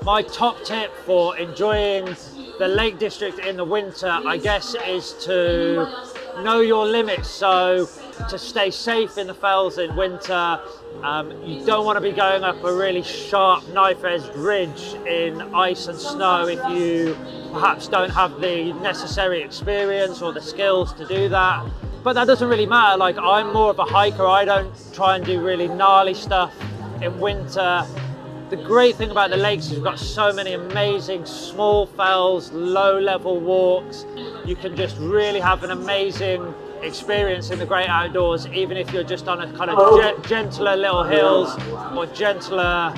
My top tip for enjoying the Lake District in the winter, I guess, is to know your limits. So to stay safe in the fells in winter, you don't want to be going up a really sharp knife-edged ridge in ice and snow if you perhaps don't have the necessary experience or the skills to do that. But that doesn't really matter. Like, I'm more of a hiker. I don't try and do really gnarly stuff in winter. The great thing about the lakes is we've got so many amazing small fells, low level walks. You can just really have an amazing experience in the great outdoors, even if you're just on a kind of gentler little hills or gentler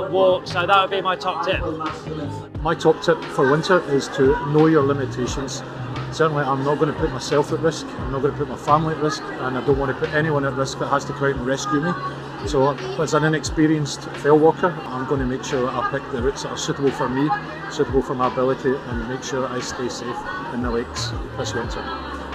walks. So that would be my top tip. My top tip for winter is to know your limitations. Certainly I'm not going to put myself at risk, I'm not going to put my family at risk, and I don't want to put anyone at risk that has to come out and rescue me. So as an inexperienced fell walker, I'm going to make sure that I pick the routes that are suitable for me, suitable for my ability, and make sure I stay safe in the lakes this winter.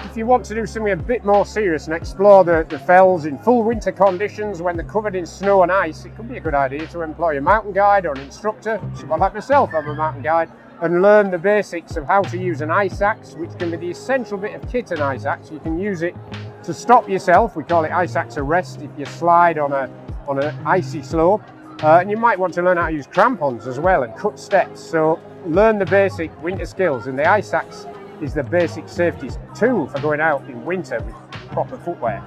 If you want to do something a bit more serious and explore the fells in full winter conditions when they're covered in snow and ice, it could be a good idea to employ a mountain guide or an instructor. Well, like myself, I'm a mountain guide, and learn the basics of how to use an ice axe, which can be the essential bit of kit, an ice axe. You can use it to stop yourself. We call it ice axe arrest if you slide on an icy slope. And you might want to learn how to use crampons as well and cut steps. So learn the basic winter skills, and the ice axe is the basic safety tool for going out in winter with proper footwear.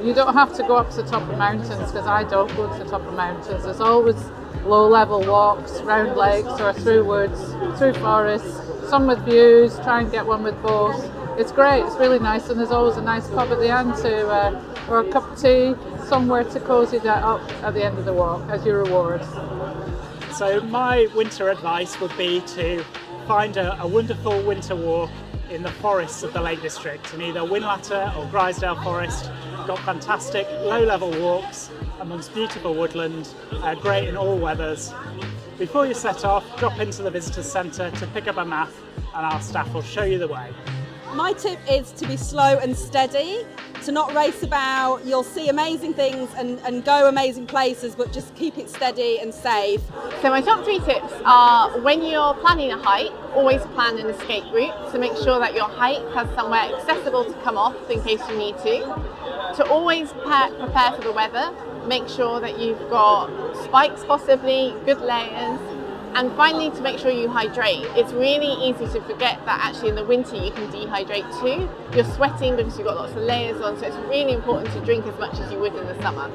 You don't have to go up to the top of mountains, because I don't go to the top of mountains. There's always low level walks around lakes or through woods, through forests, some with views, try and get one with both. It's great, it's really nice, and there's always a nice pub at the end or a cup of tea, somewhere to cosy that up at the end of the walk as your reward. So my winter advice would be to find a wonderful winter walk in the forests of the Lake District, in either Whinlatter or Grisdale Forest. Got fantastic low-level walks amongst beautiful woodland, great in all weathers. Before you set off, drop into the Visitors Centre to pick up a map, and our staff will show you the way. My tip is to be slow and steady, to not race about. You'll see amazing things and go amazing places, but just keep it steady and safe. So my top 3 tips are: when you're planning a hike, always plan an escape route to make sure that your hike has somewhere accessible to come off in case you need to always prepare for the weather, make sure that you've got spikes possibly, good layers, and finally to make sure you hydrate. It's really easy to forget that actually in the winter you can dehydrate too. You're sweating because you've got lots of layers on, so it's really important to drink as much as you would in the summer.